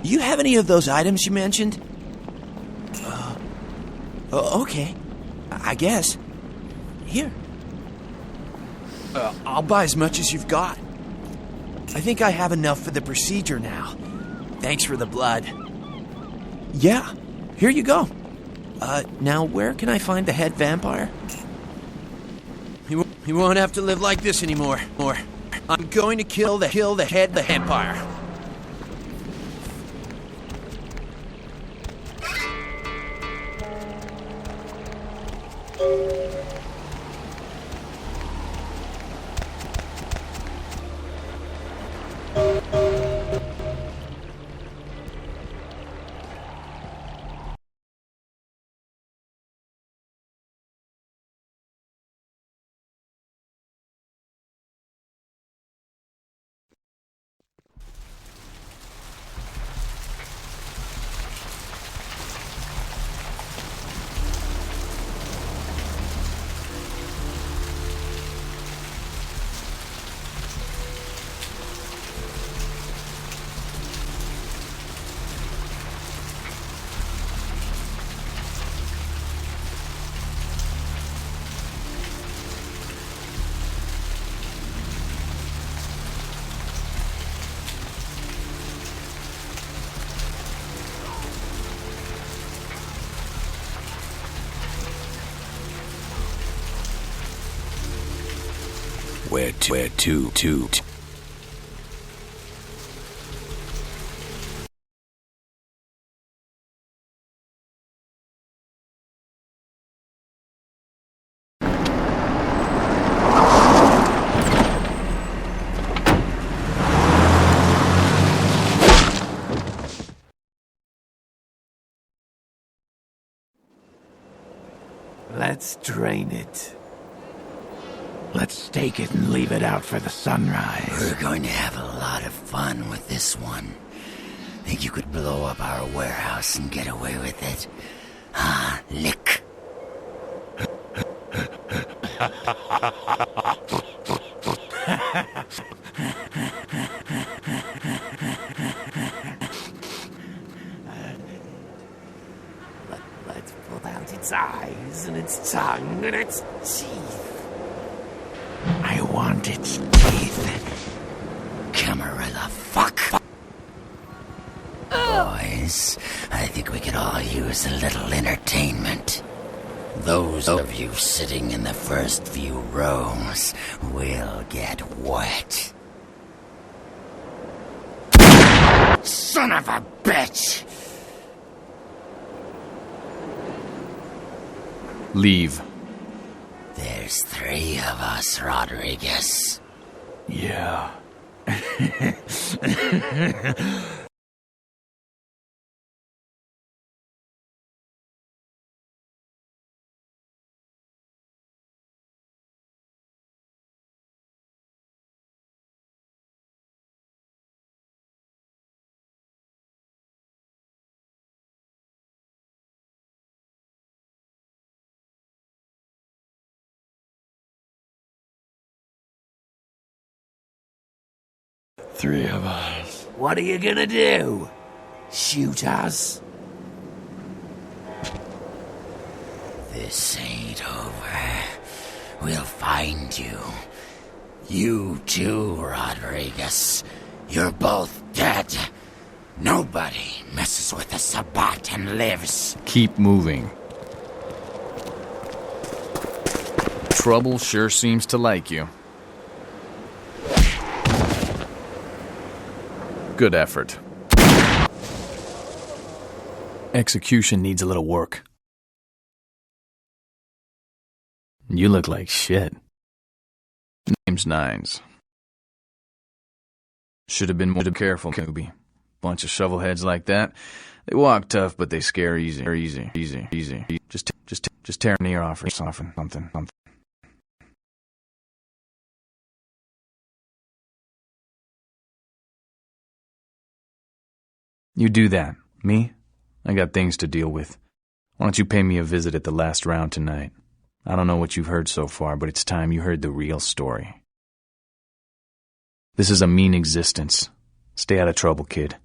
You have any of those items you mentioned? Okay. I guess. Here. I'll buy as much as you've got. I think I have enough for the procedure now. Thanks for the blood. Yeah, here you go. Now where can I find the head vampire? He won't have to live like this anymore. I'm going to kill the head vampire. Where to? Let's drain it. Let's take it and leave it out for the sunrise. We're going to have a lot of fun with this one. Think you could blow up our warehouse and get away with it? Ah, lick. Let's pull out its eyes and its tongue and its teeth. I want its teeth. Camarilla, fuck. Boys, I think we could all use a little entertainment. Those of you sitting in the first few rows will get wet. Son of a bitch! Leave. There's 3 of us, Rodriguez. Yeah. Three of us. What are you gonna do? Shoot us? This ain't over. We'll find you. You too, Rodriguez. You're both dead. Nobody messes with the Sabbat and lives. Keep moving. Trouble sure seems to like you. Good effort. Execution needs a little work. You look like shit. Name's Nines. Should have been more careful, newbie. Bunch of shovelheads like that. They walk tough, but they scare easy. Just tear an ear off or something. You do that. Me? I got things to deal with. Why don't you pay me a visit at the last round tonight? I don't know what you've heard so far, but it's time you heard the real story. This is a mean existence. Stay out of trouble, kid.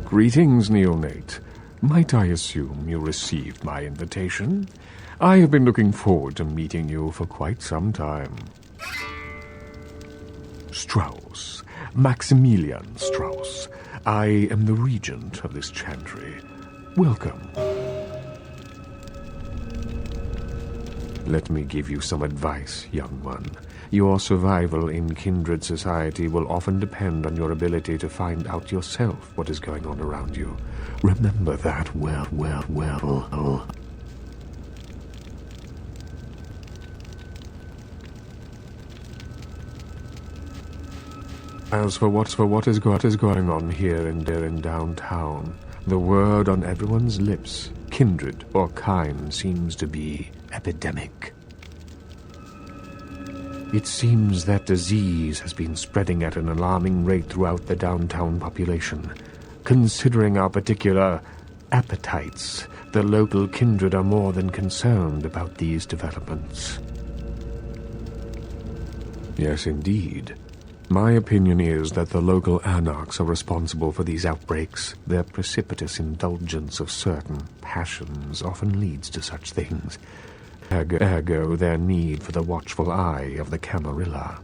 Greetings, neonate. Might I assume you received my invitation? I have been looking forward to meeting you for quite some time. Strauss. Maximilian Strauss. I am the regent of this chantry. Welcome. Let me give you some advice, young one. Your survival in kindred society will often depend on your ability to find out yourself what is going on around you. Remember that well. As for what is going on here in downtown, the word on everyone's lips, kindred or kind, seems to be epidemic. It seems that disease has been spreading at an alarming rate throughout the downtown population. Considering our particular appetites, the local kindred are more than concerned about these developments. Yes, indeed. My opinion is that the local anarchs are responsible for these outbreaks. Their precipitous indulgence of certain passions often leads to such things. Ergo their need for the watchful eye of the Camarilla.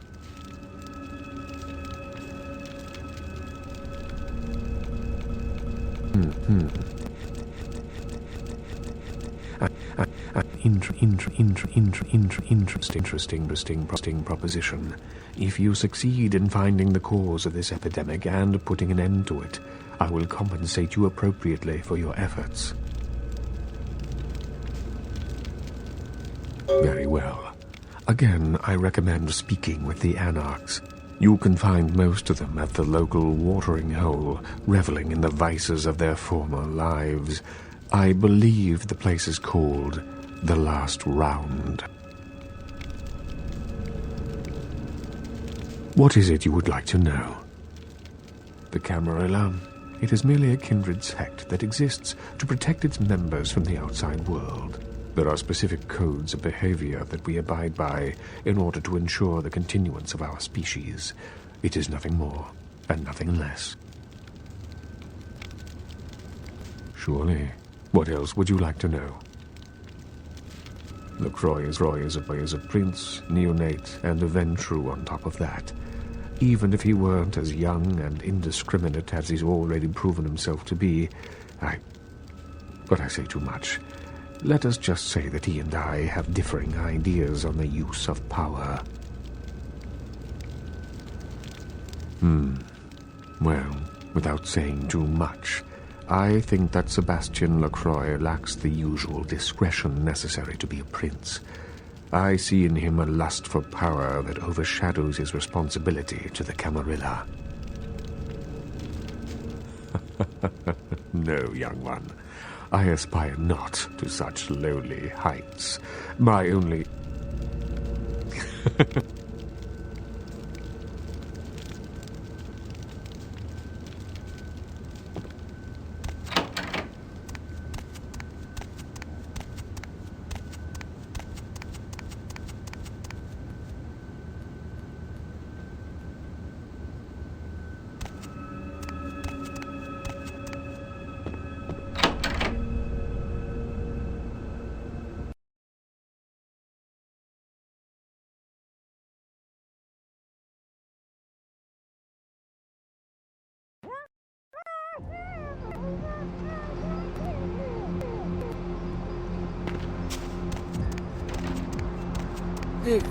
Interesting proposition. If you succeed in finding the cause of this epidemic and putting an end to it, I will compensate you appropriately for your efforts. Very well. Again, I recommend speaking with the anarchs. You can find most of them at the local watering hole, reveling in the vices of their former lives. I believe the place is called The Last Round. What is it you would like to know? The Camarilla. It is merely a kindred sect that exists to protect its members from the outside world. There are specific codes of behavior that we abide by in order to ensure the continuance of our species. It is nothing more and nothing less. Surely. What else would you like to know? LaCroix is a prince, neonate, and a Ventrue on top of that. Even if he weren't as young and indiscriminate as he's already proven himself to be, But I say too much. Let us just say that he and I have differing ideas on the use of power. Well, without saying too much, I think that Sebastian LaCroix lacks the usual discretion necessary to be a prince. I see in him a lust for power that overshadows his responsibility to the Camarilla. No, young one. I aspire not to such lowly heights. My only...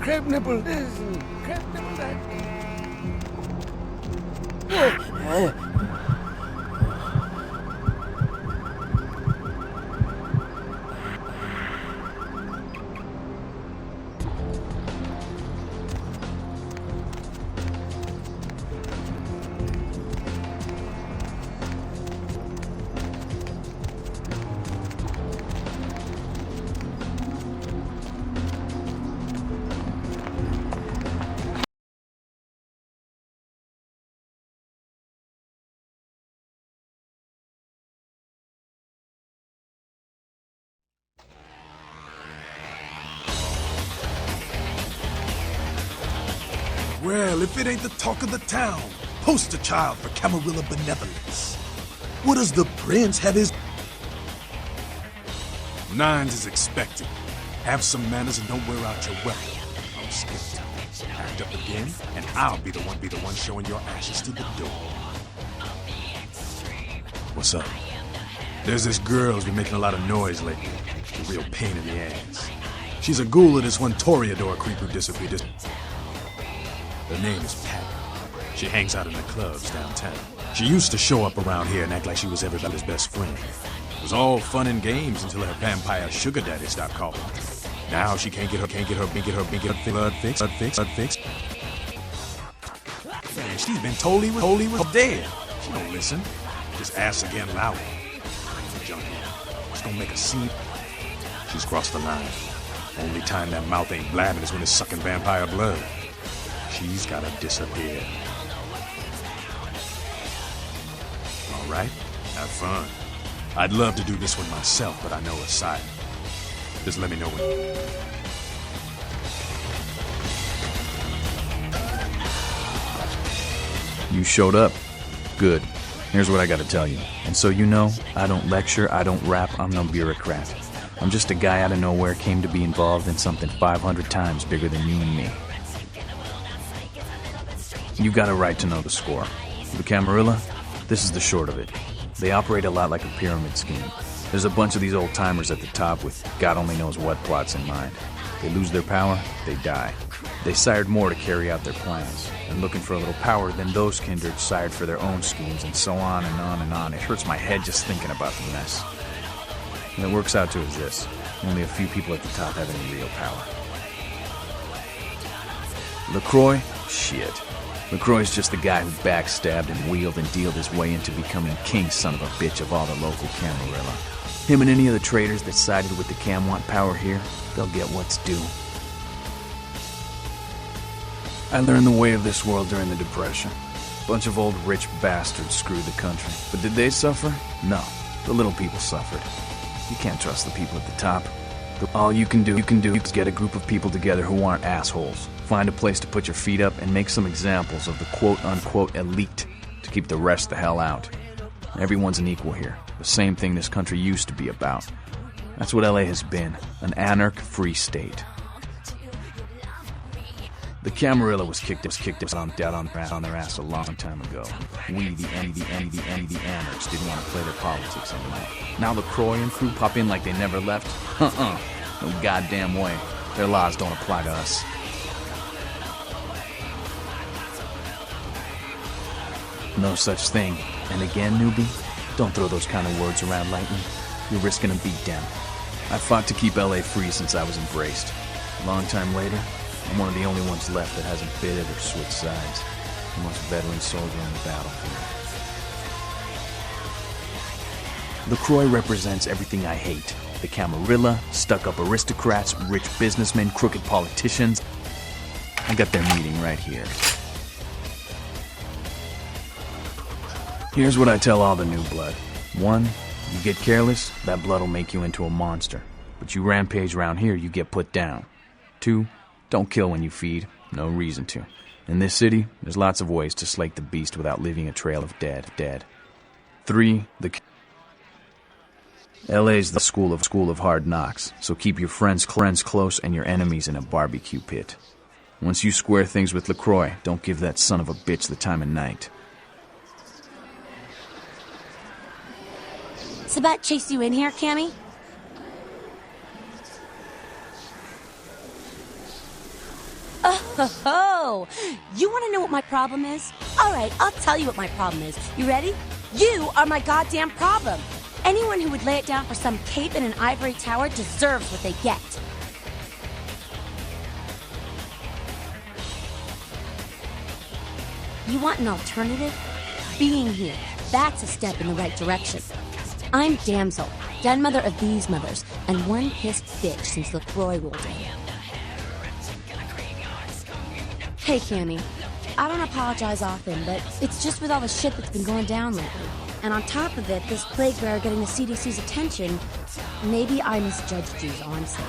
Crab nipple this and crab nipple that. Well, if it ain't the talk of the town, poster child for Camarilla benevolence. What does the prince have his... Nines is expected. Have some manners and don't wear out your weapon. I'm skipped. Act up again, and I'll be the one showing your ashes to the door. What's up? There's this girl who's been making a lot of noise lately. A real pain in the ass. She's a ghoul of this one Toreador creep who disappeared. Her name is Pat. She hangs out in the clubs downtown. She used to show up around here and act like she was everybody's best friend. It was all fun and games until her vampire sugar daddy stopped calling. Now she can't get her blood fixed. Man, she's been totally dead. She don't listen. Just asks again loud. Junkie. She's gonna make a scene. She's crossed the line. Only time that mouth ain't blabbing is when it's sucking vampire blood. She's gotta disappear. All right, have fun. I'd love to do this one myself, but I know it's silent. Just let me know when. You showed up. Good. Here's what I gotta tell you. And so you know, I don't lecture, I don't rap, I'm no bureaucrat. I'm just a guy out of nowhere came to be involved in something 500 times bigger than you and me. You got a right to know the score. The Camarilla, this is the short of it. They operate a lot like a pyramid scheme. There's a bunch of these old-timers at the top with God only knows what plots in mind. They lose their power, they die. They sired more to carry out their plans, and looking for a little power, then those kindred sired for their own schemes, and so on and on and on. It hurts my head just thinking about the mess. And it works out to is this. Only a few people at the top have any real power. LaCroix? Shit. LaCroix's just the guy who backstabbed and wheeled and dealed his way into becoming king son of a bitch of all the local Camarilla. Him and any of the traitors that sided with the Cam want power here, they'll get what's due. I learned the way of this world during the Depression. Bunch of old rich bastards screwed the country. But did they suffer? No. The little people suffered. You can't trust the people at the top. All you can do is get a group of people together who aren't assholes. Find a place to put your feet up and make some examples of the quote-unquote elite to keep the rest the hell out. Everyone's an equal here. The same thing this country used to be about. That's what LA has been. An anarch-free state. The Camarilla was kicked on their ass a long time ago. We, the anarchs, didn't want to play their politics anymore. Now LaCroix and crew pop in like they never left? No goddamn way. Their laws don't apply to us. No such thing. And again, newbie, don't throw those kind of words around lightly. You're risking a beatdown. I fought to keep LA free since I was embraced. A long time later, I'm one of the only ones left that hasn't bidded or switched sides. The most veteran soldier on the battlefield. LaCroix represents everything I hate. The Camarilla, stuck-up aristocrats, rich businessmen, crooked politicians. I got their meeting right here. Here's what I tell all the new blood. 1, you get careless, that blood will make you into a monster. But you rampage around here, you get put down. 2, don't kill when you feed. No reason to. In this city, there's lots of ways to slake the beast without leaving a trail of dead. 3, LA's the school of hard knocks, so keep your friends close and your enemies in a barbecue pit. Once you square things with LaCroix, don't give that son of a bitch the time of night. Sabbat chased you in here, Cammy? Oh, you want to know what my problem is? All right, I'll tell you what my problem is. You ready? You are my goddamn problem. Anyone who would lay it down for some cape in an ivory tower deserves what they get. You want an alternative? Being here, that's a step in the right direction. I'm Damsel, den mother of these mothers, and one pissed bitch since LaCroix rolled in. Hey, Cammy. I don't apologize often, but it's just with all the shit that's been going down lately. And on top of it, this plague bearer getting the CDC's attention, maybe I misjudged you, is all I'm saying.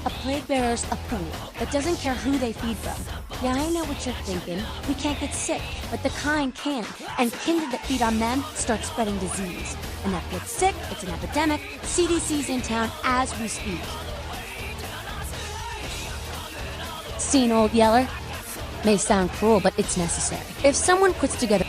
A plague bearer's a fool that doesn't care who they feed from. Yeah, I know what you're thinking. We can't get sick, but the kind can. And kindred that feed on them start spreading disease. And that gets sick, it's an epidemic. CDC's in town as we speak. Seen Old Yeller? May sound cruel, but it's necessary. If someone puts together...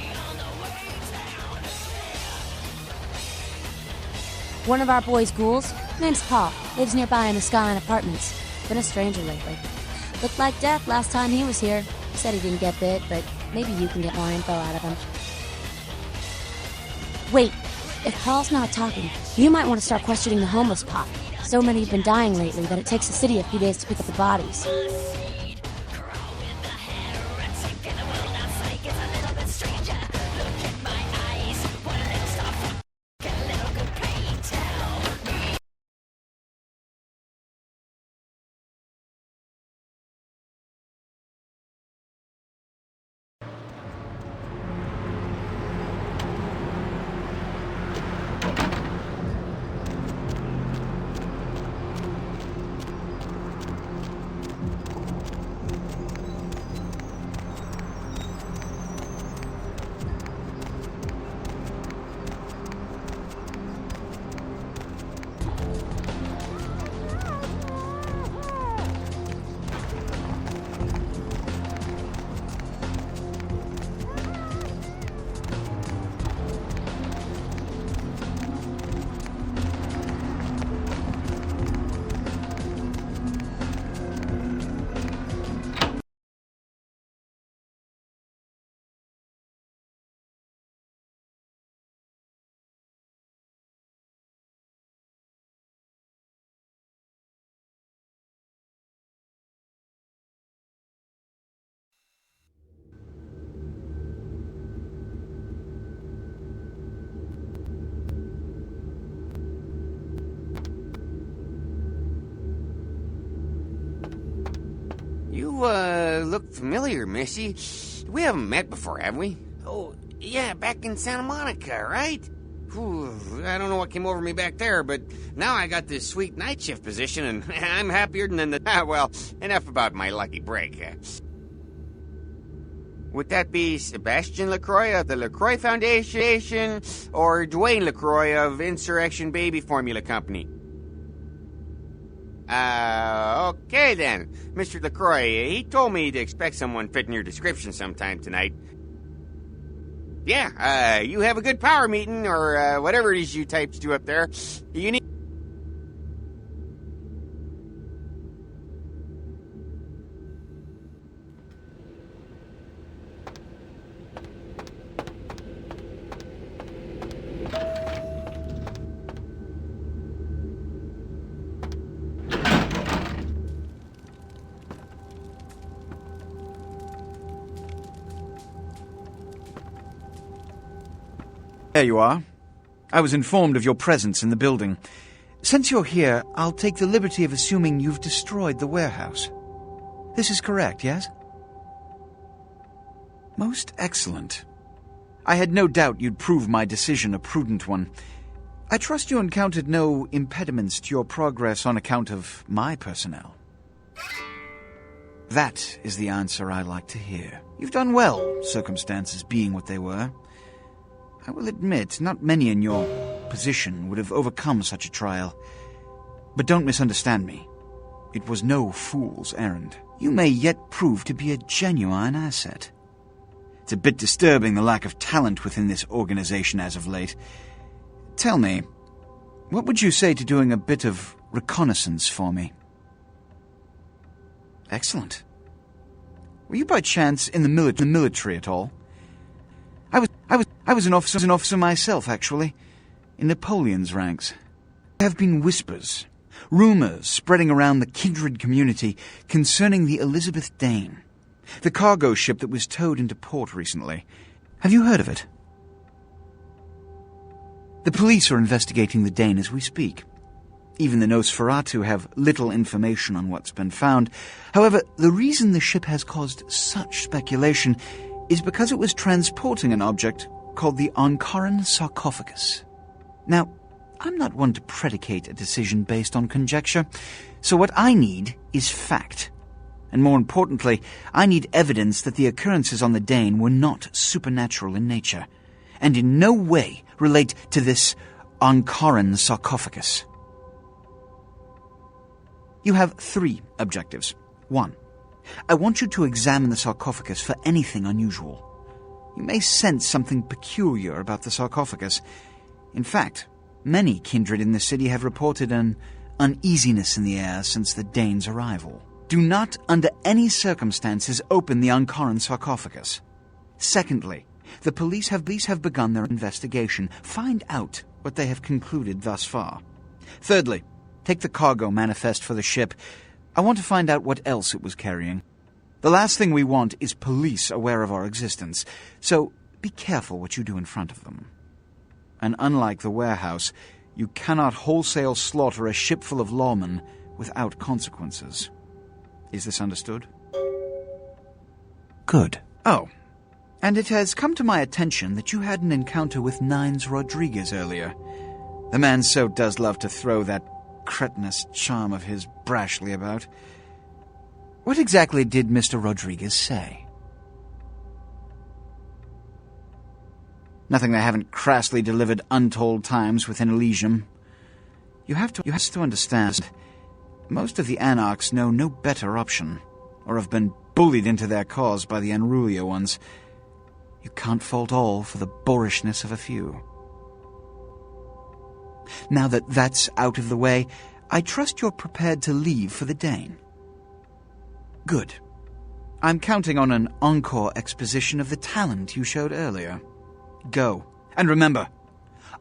One of our boys' ghouls, name's Paul, lives nearby in the Skyline Apartments. Been a stranger lately. Looked like death last time he was here. Said he didn't get bit, but maybe you can get more info out of him. Wait, if Paul's not talking, you might want to start questioning the homeless pop. So many have been dying lately that it takes the city a few days to pick up the bodies. look familiar, Missy. We haven't met before, have we? Oh, yeah, back in Santa Monica, right? Whew, I don't know what came over me back there, but now I got this sweet night shift position, and I'm happier than the... well, enough about my lucky break. Would that be Sebastian LaCroix of the LaCroix Foundation, or Dwayne LaCroix of Insurrection Baby Formula Company? Okay then. Mr. LaCroix, he told me to expect someone fitting your description sometime tonight. Yeah, you have a good power meeting, or whatever it is you types do up there. You need... There you are. I was informed of your presence in the building. Since you're here, I'll take the liberty of assuming you've destroyed the warehouse. This is correct, yes? Most excellent. I had no doubt you'd prove my decision a prudent one. I trust you encountered no impediments to your progress on account of my personnel. That is the answer I like to hear. You've done well, circumstances being what they were. I will admit, not many in your position would have overcome such a trial. But don't misunderstand me. It was no fool's errand. You may yet prove to be a genuine asset. It's a bit disturbing, the lack of talent within this organization as of late. Tell me, what would you say to doing a bit of reconnaissance for me? Excellent. Were you by chance in the military at all? I was an officer myself, actually, in Napoleon's ranks. There have been whispers, rumors spreading around the kindred community concerning the Elizabeth Dane, the cargo ship that was towed into port recently. Have you heard of it? The police are investigating the Dane as we speak. Even the Nosferatu have little information on what's been found. However, the reason the ship has caused such speculation is because it was transporting an object called the Ankaran sarcophagus. Now, I'm not one to predicate a decision based on conjecture, so what I need is fact. And more importantly, I need evidence that the occurrences on the Dane were not supernatural in nature, and in no way relate to this Ankaran sarcophagus. You have 3 objectives. 1. I want you to examine the sarcophagus for anything unusual. You may sense something peculiar about the sarcophagus. In fact, many kindred in the city have reported an uneasiness in the air since the Dane's arrival. Do not, under any circumstances, open the Ankaran sarcophagus. Secondly, the police have begun their investigation. Find out what they have concluded thus far. Thirdly, take the cargo manifest for the ship. I want to find out what else it was carrying. The last thing we want is police aware of our existence, so be careful what you do in front of them. And unlike the warehouse, you cannot wholesale slaughter a ship full of lawmen without consequences. Is this understood? Good. Oh, and it has come to my attention that you had an encounter with Nines Rodriguez earlier. The man so does love to throw that cretinous charm of his brashly about. What exactly did Mr. Rodriguez say? Nothing they haven't crassly delivered untold times within Elysium. You have to understand, most of the Anarchs know no better option, or have been bullied into their cause by the unrulier ones. You can't fault all for the boorishness of a few. Now that that's out of the way, I trust you're prepared to leave for the Dane. Good. I'm counting on an encore exposition of the talent you showed earlier. Go. And remember,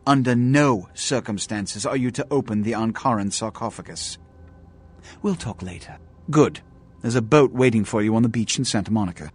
under no circumstances are you to open the Ankaran sarcophagus. We'll talk later. Good. There's a boat waiting for you on the beach in Santa Monica.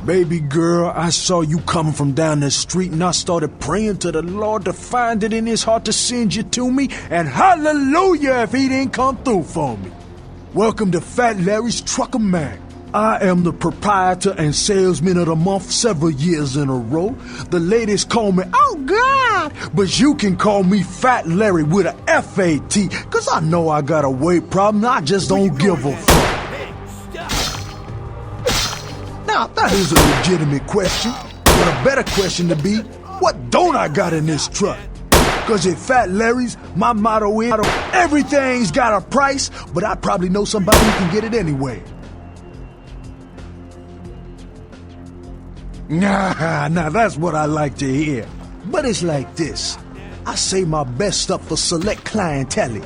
Baby girl, I saw you coming from down the street and I started praying to the Lord to find it in his heart to send you to me, and hallelujah if he didn't come through for me. Welcome to Fat Larry's Trucker Mag. I am the proprietor and salesman of the month several years in a row. The ladies call me, oh God, but you can call me Fat Larry with a F-A-T, cause I know I got a weight problem, I just don't give a fuck. Now, that is a legitimate question, but a better question to be, what don't I got in this truck? Cause at Fat Larry's, my motto is, everything's got a price, but I probably know somebody who can get it anyway. Nah, that's what I like to hear. But it's like this. I save my best stuff for select clientele.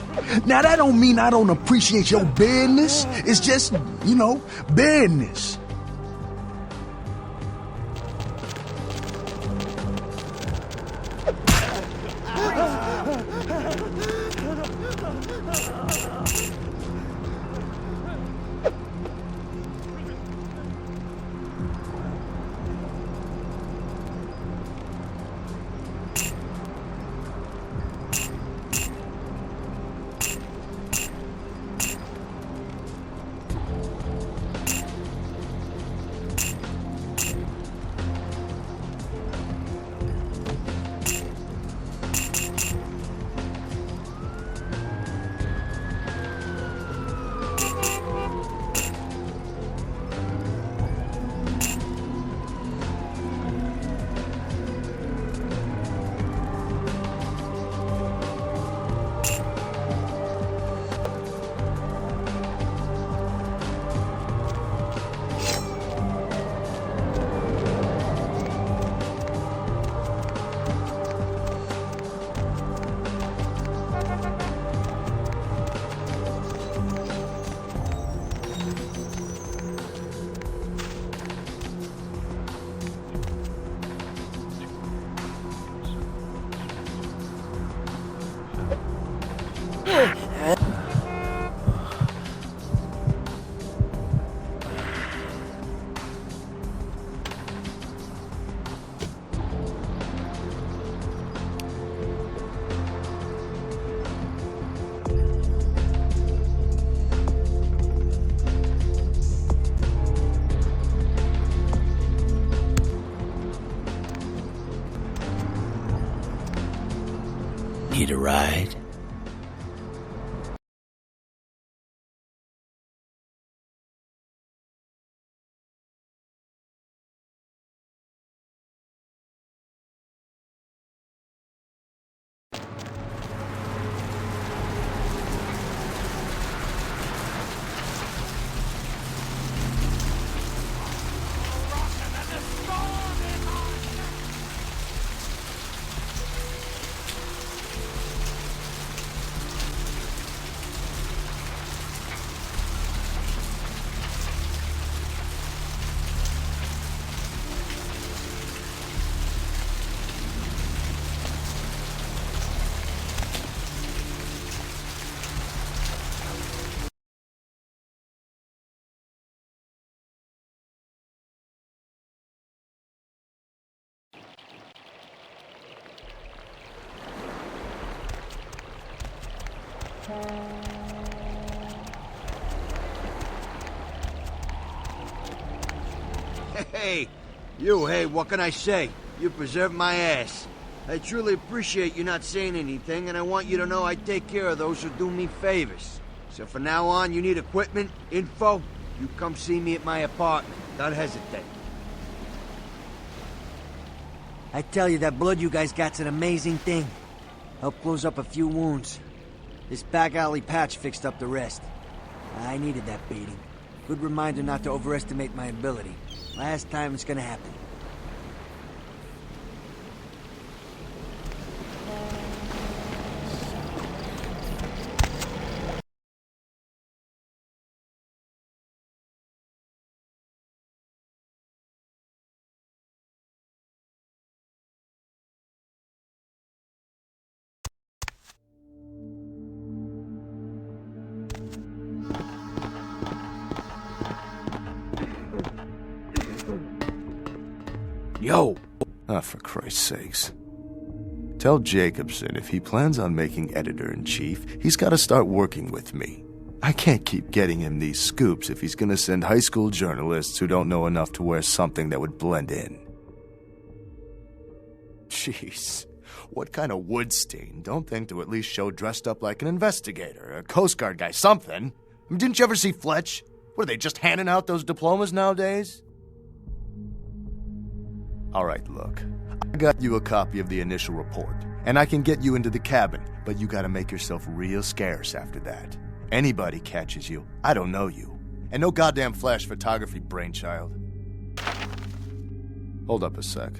Now, that don't mean I don't appreciate your business. It's just, business. Need a ride? Hey, what can I say? You preserved my ass. I truly appreciate you not saying anything, and I want you to know I take care of those who do me favors. So from now on, you need equipment, info, you come see me at my apartment. Don't hesitate. I tell you, that blood you guys got's an amazing thing. Helped close up a few wounds. This back alley patch fixed up the rest. I needed that beating. Good reminder not to overestimate my ability. Last time it's gonna happen. Yo! Ah, for Christ's sakes. Tell Jacobson if he plans on making editor-in-chief, he's got to start working with me. I can't keep getting him these scoops if he's going to send high school journalists who don't know enough to wear something that would blend in. Jeez. What kind of wood stain don't think to at least show dressed up like an investigator, a Coast Guard guy, something? I mean, didn't you ever see Fletch? What, are they just handing out those diplomas nowadays? All right, look. I got you a copy of the initial report, and I can get you into the cabin, but you gotta make yourself real scarce after that. Anybody catches you, I don't know you. And no goddamn flash photography, brainchild. Hold up a sec.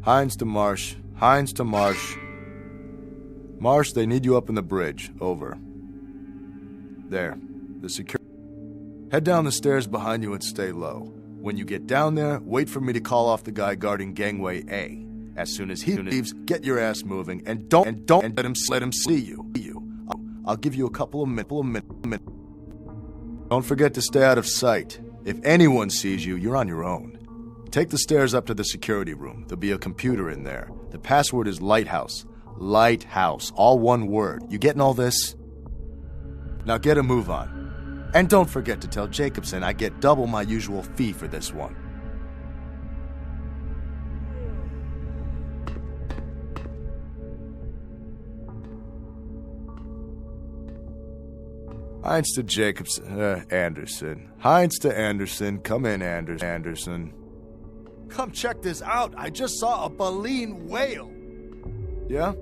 Hines to Marsh. Marsh, they need you up in the bridge. Over. There. The security. Head down the stairs behind you and stay low. When you get down there, wait for me to call off the guy guarding gangway A. As soon as he leaves, get your ass moving and don't let him see you. I'll give you a couple of minutes. Don't forget to stay out of sight. If anyone sees you, you're on your own. Take the stairs up to the security room. There'll be a computer in there. The password is Lighthouse. Lighthouse. All one word. You getting all this? Now get a move on. And don't forget to tell Jacobson I get double my usual fee for this one. Hines to Jacobson. Anderson. Hines to Anderson. Come in, Anderson. Come check this out. I just saw a baleen whale. Yeah?